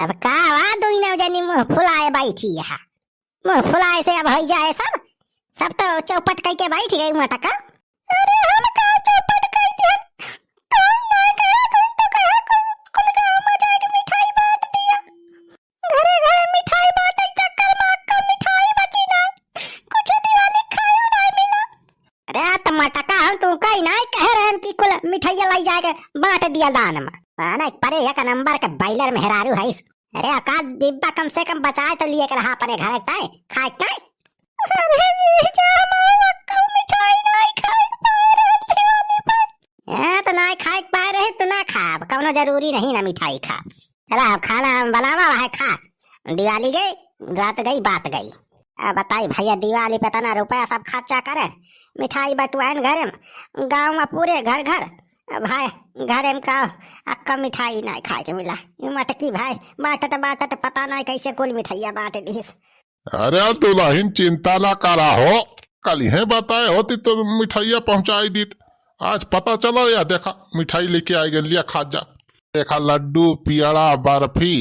अब का आवाज हुई ना जानी मुंह फुलाए बैठी है। मुंह फुलाए से अब हो जाए सब तो चौपट कह के बैठ गई मटका। अरे हम का चौपट कह दिया, कौन ना कहा कौन तो कहा कुल गांव में जाके मिठाई बांट दिया। घरे घरे मिठाई बांटे चक्कर में का मिठाई बची ना, कुछ दिवाली खाए नहीं मिला। अरे त मटका हम तू कहीं ना कह रहन कि कुल मिठाई लाई जाके बांट दिया दान में। ना परे एक नंबर के बाइलर मेहरारू है। अरे अकाल डिब्बा कम से कम बचाए तो लिए कर अपने घर ताए खाए ताए। अरे जीजा हमारा कल मिठाई नहीं खाए पाए रहे दिवाली पर। तो नहीं खाए पाए रहे तो ना खा, कौनो जरूरी नहीं ना मिठाई खा। चला अब खाना बनावा है खा। दिवाली गई रात गई बात गई। अब बताई भैया दिवाली पे तना रुपया सब खर्चा करे, मिठाई बटुआन घर में गाँव में पूरे घर घर भाई घरे में का अक्का मिठाई नहीं खाए के मिला। मटकी भाई बाटत पता नहीं कैसे कुल मिठाइया बांट दी। अरे दुल्हन चिंता ना करा हो, कल ही बताए होती तो मिठाइया पहुंचाई दी। आज पता चलो या देखा मिठाई लेके आई गई लिया खा जा। देखा लड्डू पियड़ा बर्फी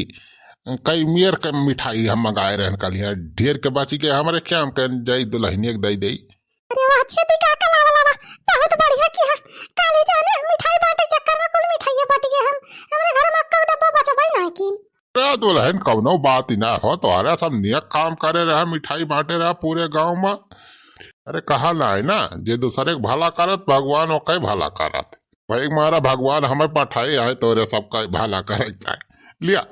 कई मेर के मिठाई हम मंगाए रहे कल यहाँ ढेर के बाची के हमारे क्या हम कह जाई दुल्हन एक दई दई। अरे वाह छेदी काका लावा बहुत बढ़िया किया। काली जाने मिठाई बांटे चक्कर में कुल मिठाइयां बट गए हम हमरे घर में अक्का डब्बा बचबई नहीं किन। अरे दुल्हन कौनो बात ही ना हो, तुम्हारा सब नियत काम करे रहा मिठाई बांटे रहा पूरे गांव में। अरे कहा ना है ना जे दूसरे के भला करत भगवान ओके भला करत। भाई मारा भगवान हमें पठाए आए तोरे सबका भला करता है। लिया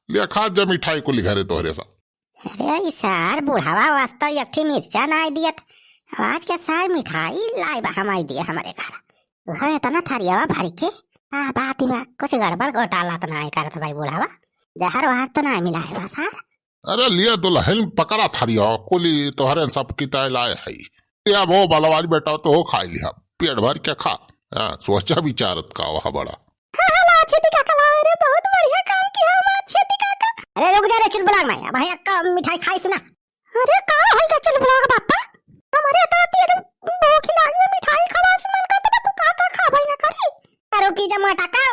लिया खा जा मिठाई कुल घरे तोरे सब। अरे सार बुढ़ावा वास्ता एकठी मिर्चा नहीं दियत, आज के सार मिठाई लाई बा हमारी दिया हमारे घर। वह इतना थरियावा भर के बात बा कुछ गड़बड़ घोटाला तो नहीं करत भाई बुढ़ावा, जहर वहर तो नहीं मिला है बस। अरे लिया दुल्हन पकड़ा थरिया कुली तोहरे सब किताय लाए है। या वो बलवारी बेटा तो हो खा लिया पेट भर के खा। सोचा विचारत का वह बड़ा। अरे बहुत बढ़िया काम किया हमारा छेदी काका। अरे रुक जा रे चुलबुलाग में, अब भैया का मिठाई खाई सुना। अरे का है का चुलबुलाग बापा, हमारे तो तेरे भूख लागी मिठाई खलास मन करता तू का खा भाई ना करी। अरे की जमा टका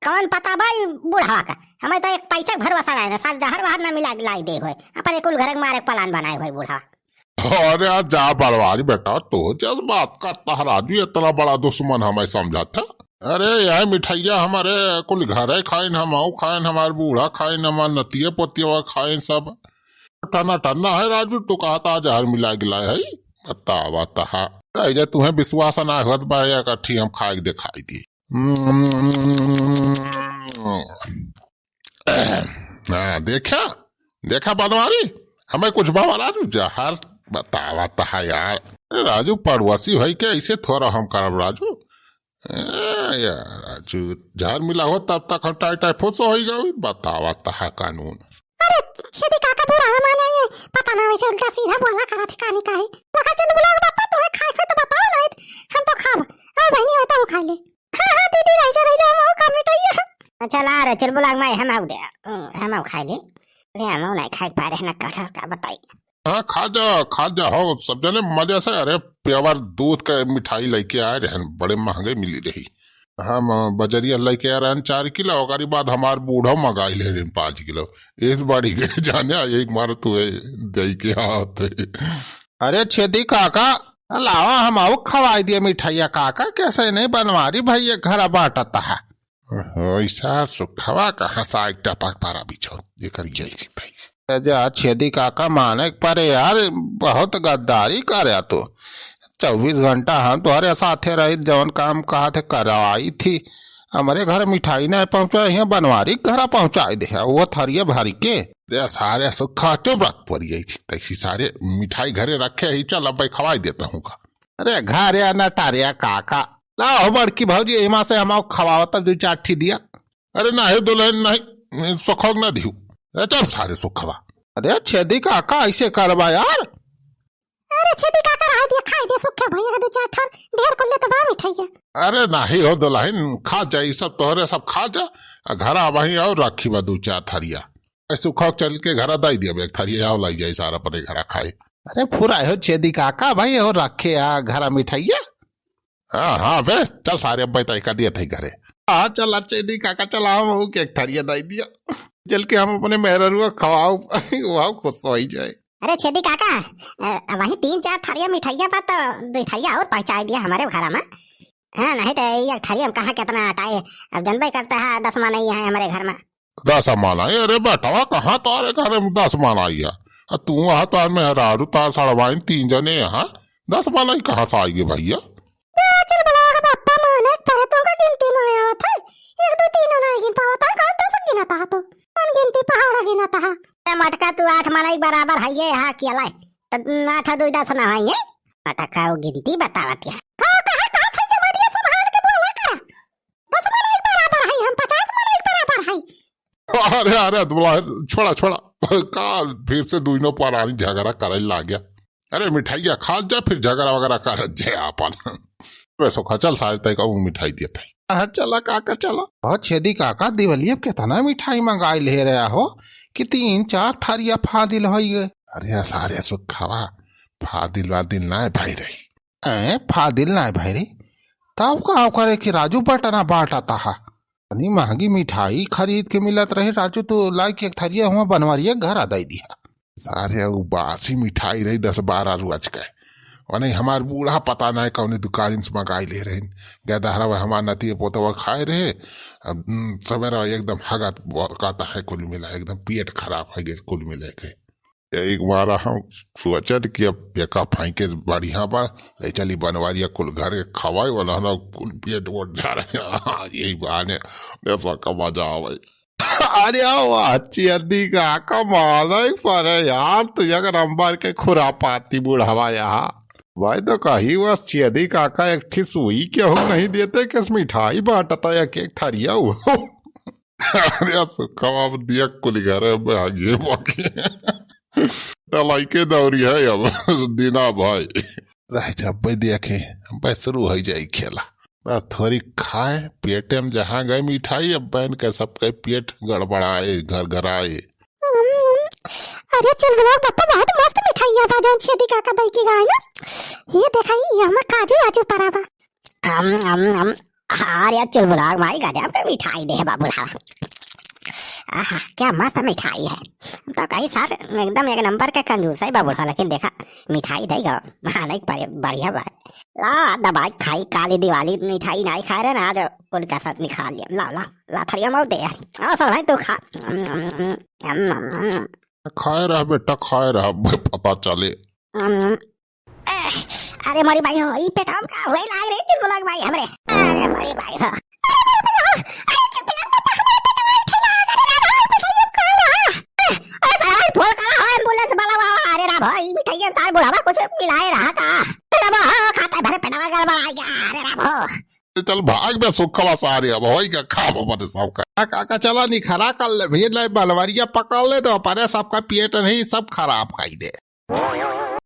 कौन पता भाई बुढ़ावा का, हमें तो एक पैसा भरवसा नहीं ना साल जहर वहर ना मिला लाई दे होए अपन कुल घर मारे प्लान बनाए होए बुढ़ावा। अरे आज जा बलवारी बेटा तो जब बात करता है राजू इतना बड़ा दुश्मन हमें समझा था। अरे यह मिठाइया हमारे कुल घर खाइन हम खाइन हमारे बूढ़ा खाइन हमारे नतिये पोतिया खाइन सब टना टना है राजू तू कहता जहर मिला गिला है बता तुम्हें विश्वास ना होत बाया कट्ठी हम खा के दिखाई दी। देखा देखा बलवारी हमें कुछ बाबा राजू जहर बतावा है यार। राजू पड़ोसी भाई के ऐसे थोड़ा हम करब राजू। यार राजू जहर मिला हो तब तक हम टाई फुस हो गई बतावा है कानून। अरे छेदी काका बुरा ना माने ये पता ना वैसे उल्टा सीधा बोला करा थे कानी का है लगा चल बुला पापा तुम्हें खाए तो बताओ नहीं हम तो खाब और बहनी होता हूं खा ले। हां दीदी रह जा वो का मिठाई। अच्छा ला रे चल बुला मैं हम आउ दे हम आउ खा ले। अरे हम नहीं खाए पा रहे ना कटहल का बताई। हाँ खा जा हो सब जने मजे से। अरे प्योर दूध का मिठाई लेके आए रहे बड़े महंगे मिली रही। हम बजरिया लेके आ रहे 4 किलो और बाद हमारे बूढ़ा मंगाई ले रहे 5 किलो इस बाड़ी के जाने एक मार तू दही के हाथ। अरे छेदी काका लावा हम आओ खवाई दिए मिठाइया काका कैसे नहीं बनवारी भैया घर बांटता है। ऐसा सुखवा कहाँ सा एक टपक पारा बिछो ये करिए ऐसी जा छेदी काका माने पर यार बहुत गद्दारी करे तो 24 घंटा हम तुम्हारे साथे रही जवन काम कहा थे करवाई थी हमारे घर मिठाई नहीं पहुंचा यहाँ बनवारी घर पहुंचाई दे वो थरिये भरी के सारे सुखा चुप रख पड़ी तैसी सारे मिठाई घरे रखे ही चल अब खवाई देता हूँ। अरे घरे नटारिया काका लाओ बड़की भाजी एमा से हम खवावता 2-4 दिया। अरे नहीं दुल्हन नहीं सुखोग ना दियो चल सारे सुखवा। अरे छेदी काका ऐसे करवा यार। अरे छेदी काका रहा दिया खाई दे सुखे भैया का 2-4 ठर ढेर को ले तो बा मिठाइया। अरे नहीं हो दुल्हन खा जा सब तोहरे सब खा जा घर वही और रखी बा 2-4 थरिया सुखा चल के घर दाई दिया एक थरिया लाई जाए सारा अपने घर खाए। अरे फुरा हो छेदी काका भाई और रखे घर मिठाइया। हाँ बे चल सारे अब तय कर दिया थे घरे। हाँ चला छेदी काका चला एक थरिया दाई दिया चल के हम अपने मेहरुआ खवाओ वहाँ खुश हो ही जाए। अरे छेदी काका, वही 3-4 थारिया मिठाइया बा तो 2 थारिया और पहुंचा दिया हमारे घर में। हाँ, नहीं तो एक थारिया में कहाँ कितना हटाए, अब जनबे करता है 10 माँ नहीं है हमारे घर में। 10 मान आई? अरे बेटा कहाँ तारे घर में 10 मान आई है? तू वहाँ तार में हरारू तार सड़वाइन 3 जने यहाँ 10 मान आई कहाँ से आएगी भैया? चल बोला पापा माने पर तुमका गिनती में आया था, 1 2 3 नहीं गिन पावा था, कहाँ 10 गिनता है तू? कौन गिनती पहाड़ा गिनता है? मटका तू 8 माना बराबर है ये हाँ किया लाए तो 8 2 10 ना है ये मटका वो गिनती बतावती है। अरे अरे छोड़ा छोड़ा काल फिर से दुनो पुरानी झगड़ा करे ला गया। अरे मिठाइया खा जा फिर झगड़ा वगैरह कर जाए अपन। वैसो खा चल सारे तय का मिठाई देता है। चला काका चला। बहुत छेदी काका दिवाली अब कितना मिठाई मंगाई ले रहा हो कि 3-4 थारिया फादिल हो गए। अरे सारे सुख खावा फादिल वादिल ना भाई रही फादिल ना भाई रही तब का करे कि राजू बटना बांटा था इतनी महंगी मिठाई खरीद के मिलत रहे। राजू तो लाई के 1 थारिया हुआ बनवारिया घर आ दई दिया। सारे बासी मिठाई रही 10-12 रुआज के और नहीं हमार बूढ़ा पता नहीं कौन दुकान से मंगाई ले रहे गैदहरा हमार नती पोतवा खाए रहे। सवेरा एकदम हगत कहता है कुल मिला एकदम पेट खराब है कुल मिले के। एक बार हम सोचत कि अब देखा फाइके बढ़िया बा ले चली बनवारिया कुल घर के खवाई वाला ना कुल पेट वोट जा रहे। यही बहाने देखा का मजा आवे। अरे अच्छी अद्दी का कमाल पर यार तुझे नंबर के खुरापाती बुढ़ावा यहाँ भाई तो कही बस छेदी काका एक ठी सुई के हो नहीं देते किस मिठाई बांटता या केक थारिया हुआ। अरे सुखा दिया कुल घर आगे बाकी लाई के दौरी है अब दीना भाई रह जब देखे भाई शुरू हो जाए खेला। बस थोड़ी खाए पेटे में जहाँ गए मिठाई अब बहन के सबके पेट गड़बड़ाए घर घर आए। अरे चल बोला पापा बहुत मस्त मिठाई बा जौन छेदी काका दई के गाय ना ये देखा ये हम काजू आजू पराबा अरे चल बोला भाई गजब के मिठाई दे बाबूला। आहा क्या मस्त मिठाई है तो कहीं सर एकदम एक नंबर का कंजूस है बाबूला। लेकिन देखा मिठाई देगा नहीं बढ़िया बात ला दबाई खाई काली दिवाली मिठाई नहीं खा रहे ना आज कुल का साथ निकाल लिया। ला ला ला थरिया मत दे यार सर भाई तू खा। खाए रहा बेटा खाए रहा पता चले। अरे मारी भाई हो ई पेट का होए लाग रे चल बोला भाई हमरे। अरे मारी भाई हो भाई मिठाइया सार बुढ़ावा कुछ मिलाए रहा का खाता भरे पेटवा गड़बड़ आ गया। अरे राम चल भाग में सुखवा सारे अब होई का खा बने सबका। काका चला नहीं खरा कर ले भैया बनवारिया पकड़ ले तो अपने सबका पेट नहीं सब खराब खाई दे।